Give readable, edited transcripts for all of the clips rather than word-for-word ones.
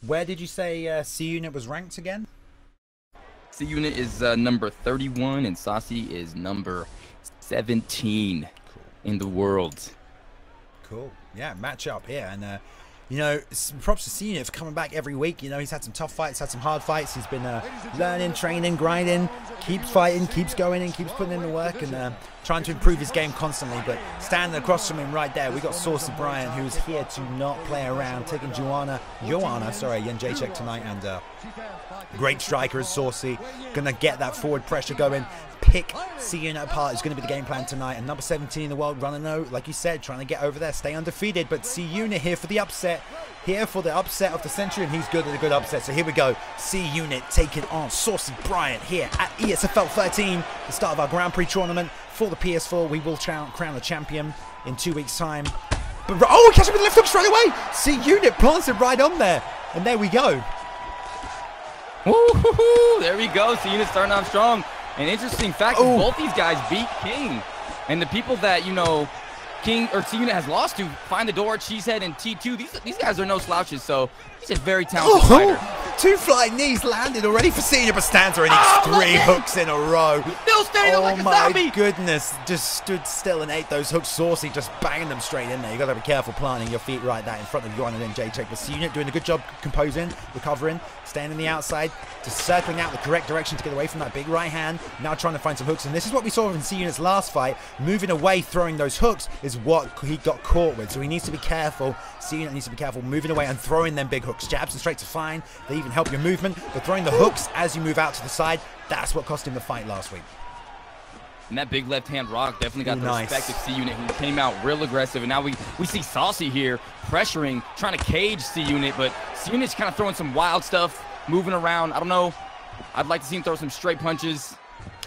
Where did you say C Unit was ranked again? C Unit is number 31, and Saucy is number 17 in the world. Cool. Yeah, match up here. And, you know, props to C Unit for coming back every week. You know, he's had some tough fights, had some hard fights. He's been learning, training, grinding, keeps fighting, keeps going and keeps putting in the work and trying to improve his game constantly. But standing across from him right there, we got SaucyBryant, who's here to not play around, taking Joanna, Jędrzejczyk tonight, and great striker is Saucy. Gonna get that forward pressure going, pick C Unit apart is going to be the game plan tonight. And number 17 in the world, running out, like you said, trying to get over there, stay undefeated. But C Unit here for the upset, of the century, and he's good at a good upset. So here we go, C Unit taking on SaucyBryant here at ESFL 13, the start of our Grand Prix tournament for the PS4. We will crown the champion in 2 weeks' time. But oh, catch him with the left hook straight away. C Unit plants it right on there, and there we go. Woo-hoo-hoo, there we go. C Unit starting off strong. An interesting fact is both these guys beat King. And the people that, you know, King or C Unit has lost to, Find the Door, Cheesehead, and T2, these guys are no slouches, so he's a very talented fighter. 2 flying knees landed already for C Unit, but stands already 3 hooks in a row. Still standing up like a zombie. Oh my goodness, just stood still and ate those hooks. Saucy just banging them straight in there. You got to be careful planting your feet right there in front of Joanna and Jędrzejczyk. But C Unit doing a good job composing, recovering, staying on the outside, just circling out the correct direction to get away from that big right hand. Now trying to find some hooks, and this is what we saw in C Unit's last fight. Moving away, throwing those hooks is what he got caught with. So he needs to be careful. C Unit needs to be careful moving away and throwing them big hooks. Jabs and straights are fine. They even help your movement, but throwing the hooks as you move out to the side, that's what cost him the fight last week. And that big left-hand rock definitely got the respect of C Unit, who came out real aggressive. And now we see Saucy here pressuring, trying to cage C Unit, but C Unit's kind of throwing some wild stuff, moving around. I don't know. I'd like to see him throw some straight punches.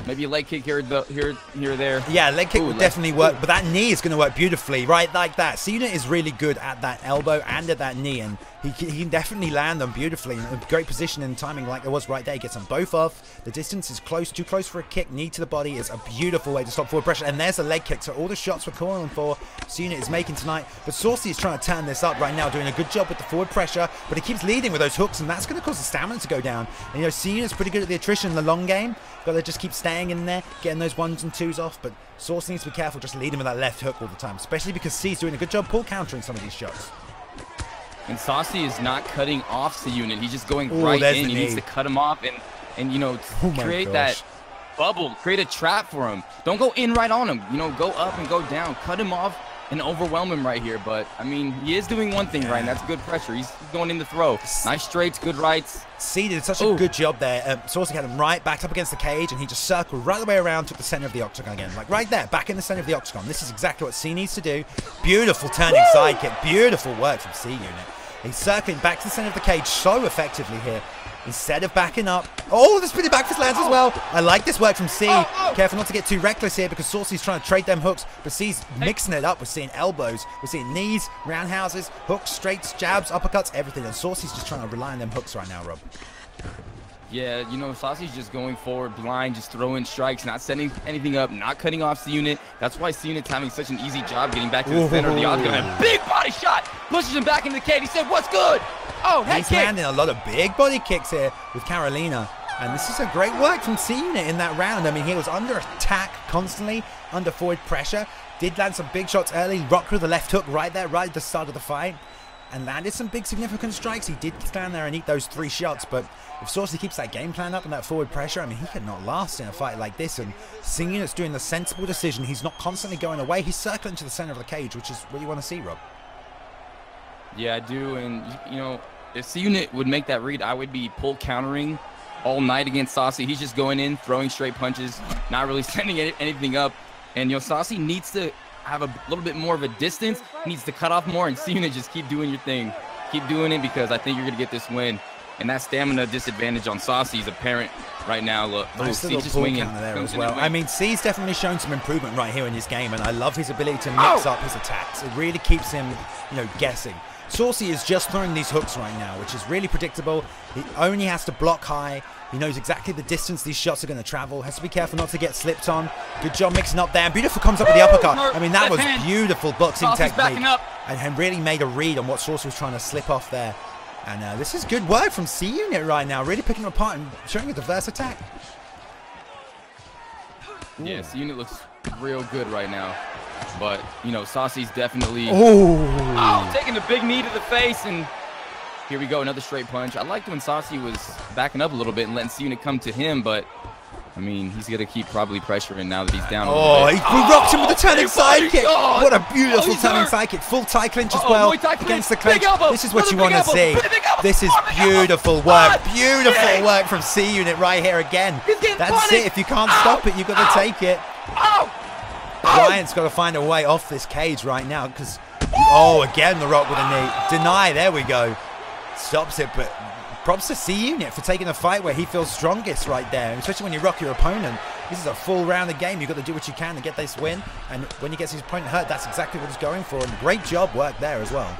Maybe a leg kick here or there. Yeah, leg kick would definitely work, but that knee is going to work beautifully, right like that. C Unit is really good at that elbow and at that knee, and he can definitely land them beautifully. A great position and timing like there was right there. He gets them both off. The distance is close, too close for a kick. Knee to the body is a beautiful way to stop forward pressure, and there's a leg kick. So all the shots we're calling for, C Unit is making tonight, but Saucy is trying to turn this up right now, doing a good job with the forward pressure, but he keeps leading with those hooks, and that's going to cause the stamina to go down. And you know, C Unit's pretty good at the attrition in the long game. Got to just keep staying in there, getting those 1s and 2s off, but Saucy needs to be careful just leading with that left hook all the time, especially because C's doing a good job pull countering some of these shots. And Saucy is not cutting off C Unit. He's just going right in. He needs to cut him off and you know, create that bubble, create a trap for him. Don't go in right on him. You know, go up and go down. Cut him off and overwhelm him right here. But, I mean, he is doing one thing right, and that's good pressure. He's going in the throw. Nice straights, good rights. C did such a good job there. Saucy had him right, backed up against the cage, and he just circled right the way around, took the center of the octagon again. Like right there, back in the center of the octagon. This is exactly what C needs to do. Beautiful turning side kick. Beautiful work from C Unit. He's circling back to the center of the cage so effectively here. Instead of backing up. Oh, the spinning back fist lands as well. I like this work from C. Careful not to get too reckless here because Saucy's trying to trade them hooks, but C's mixing it up. We're seeing elbows, we're seeing knees, roundhouses, hooks, straights, jabs, uppercuts, everything. And Saucy's just trying to rely on them hooks right now, Rob. Yeah, you know, Saucy's just going forward blind, just throwing strikes, not setting anything up, not cutting off C Unit. That's why C Unit's having such an easy job getting back to the center of the octagon. A big body shot pushes him back into the cage. He said, "What's good?" Oh, head kick. He's landing a lot of big body kicks here with Carolina. And this is a great work from C Unit in that round. I mean, he was under attack constantly, under forward pressure. Did land some big shots early. Rocked with the left hook right there, right at the start of the fight. And landed some big significant strikes. He did stand there and eat those 3 shots, but if Saucy keeps that game plan up and that forward pressure, I mean, he could not last in a fight like this. And C Unit's doing the sensible decision. He's not constantly going away. He's circling to the center of the cage, which is what you want to see, Rob. Yeah, I do. And, you know, if C Unit would make that read, I would be pull countering all night against Saucy. He's just going in, throwing straight punches, not really sending anything up. And, you know, Saucy needs to have a little bit more of a distance, needs to cut off more, and C Unit just keep doing your thing. Keep doing it because I think you're going to get this win. And that stamina disadvantage on Saucy is apparent right now. Look, nice little pull counter there as well. I mean, C's definitely shown some improvement right here in his game, and I love his ability to mix up his attacks. It really keeps him, you know, guessing. Saucy is just throwing these hooks right now, which is really predictable. He only has to block high. He knows exactly the distance these shots are going to travel. Has to be careful not to get slipped on. Good job mixing up there. And beautiful comes up with the uppercut. I mean, that was beautiful boxing technique. And really made a read on what Saucy was trying to slip off there. And this is good work from C Unit right now, really picking them apart and showing a diverse attack. Yeah, C Unit looks real good right now. But, you know, Saucy's definitely taking a big knee to the face, and here we go, another straight punch. I liked when Saucy was backing up a little bit and letting C Unit come to him, but I mean, he's gonna keep probably pressuring now that he's down a little bit. He rocked him with a turning side kick. What a beautiful turning side kick. Full tie clinch as well against the clinch. This is what you want to see. This is beautiful work. Beautiful work from C Unit right here again. That's it. If you can't stop it, you've got to take it. Bryant's got to find a way off this cage right now because, again the rock with a knee. Deny, there we go. Stops it, but props to C Unit for taking a fight where he feels strongest right there, especially when you rock your opponent. This is a full round of game. You've got to do what you can to get this win, and when he gets his opponent hurt, that's exactly what he's going for, and great job work there as well.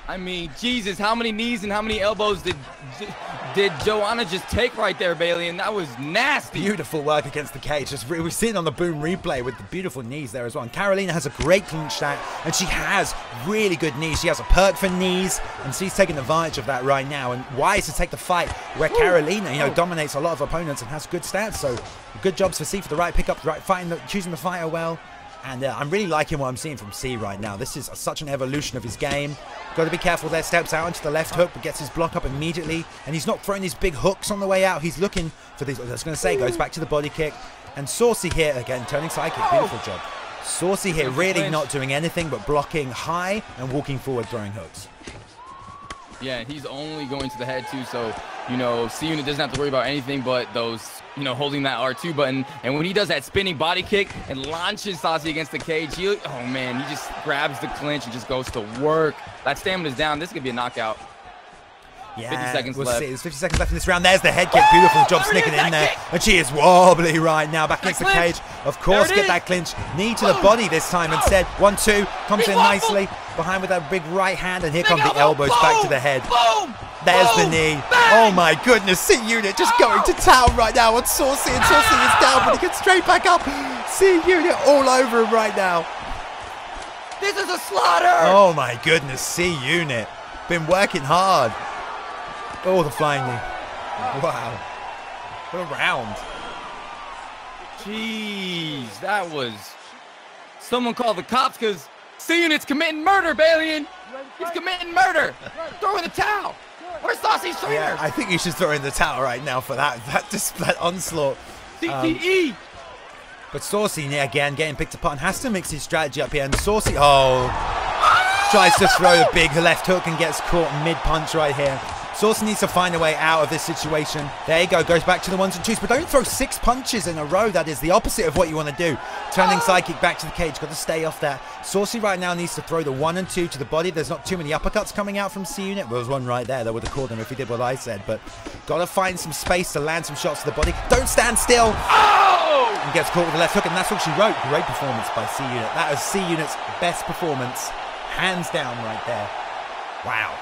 I mean, Jesus, how many knees and how many elbows did Joanna just take right there, Bailey? And that was nasty. Beautiful work against the cage. We've seen on the boom replay with the beautiful knees there as well. And Carolina has a great clinch stack, and she has really good knees. She has a perk for knees, and she's taking advantage of that right now. And wise to take the fight where Carolina, you know, dominates a lot of opponents and has good stats. So good jobs for C for the right pickup, right fighting, choosing the fighter well. And I'm really liking what I'm seeing from C right now. This is such an evolution of his game. Got to be careful there. Steps out into the left hook, but gets his block up immediately. And he's not throwing these big hooks on the way out. He's looking for these. I was going to say, goes back to the body kick. And Saucy here, again, turning side kick. Beautiful job. Saucy here really not doing anything but blocking high and walking forward, throwing hooks. Yeah, he's only going to the head, too. So, you know, C Unit doesn't have to worry about anything but those, you know, holding that R2 button. And when he does that spinning body kick and launches Saucy against the cage, he just grabs the clinch and just goes to work. That stamina's down. This could be a knockout. Yeah, 50 seconds we'll left. See. There's 50 seconds left in this round. There's the head kick. Beautiful job sneaking in there. And she is wobbly right now. Back against the cage. Of course, get that clinch. Knee to the body this time instead. 1-2. Comes in nicely. Behind with that big right hand. And here come the elbows back to the head. There's the knee. Oh my goodness. C Unit just going to town right now on Saucy. And Saucy is down, but he gets straight back up. C Unit all over him right now. This is a slaughter. Oh my goodness. C Unit. Been working hard. Oh, the flying knee. Wow. What a round. Jeez, that was... Someone called the cops because C Unit's committing murder, Balian. He's committing murder. Throw in the towel. Where's Saucy's trainer? Yeah, I think you should throw in the towel right now for that onslaught. CTE. But Saucy, again, getting picked apart and has to mix his strategy up here. And Saucy, tries to throw a big left hook and gets caught mid-punch right here. Saucy needs to find a way out of this situation. There you go, goes back to the 1s and 2s, but don't throw 6 punches in a row. That is the opposite of what you want to do. Turning side kick back to the cage, got to stay off that. Saucy right now needs to throw the 1 and 2 to the body. There's not too many uppercuts coming out from C Unit. Well, there was one right there that would have called him if he did what I said, but got to find some space to land some shots to the body. Don't stand still. And gets caught with the left hook, and that's what she wrote. Great performance by C Unit. That is C Unit's best performance, hands down right there. Wow.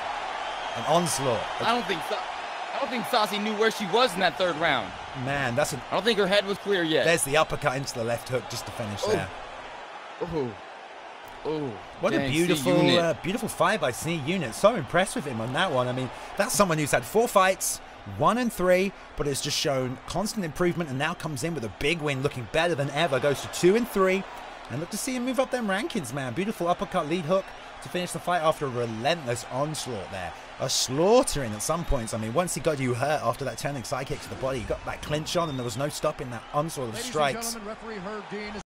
An onslaught. I don't think Saucy knew where she was in that 3rd round. Man, I don't think her head was clear yet. There's the uppercut into the left hook just to finish there. What a beautiful fight by C Unit. So impressed with him on that one. I mean, that's someone who's had 4 fights, 1 and 3, but has just shown constant improvement and now comes in with a big win, looking better than ever. Goes to 2 and 3, and look to see him move up them rankings, man. Beautiful uppercut lead hook to finish the fight after a relentless onslaught there. A slaughtering at some points. I mean, once he got you hurt after that turning side kick to the body, he got that clinch on and there was no stopping that onslaught of strikes.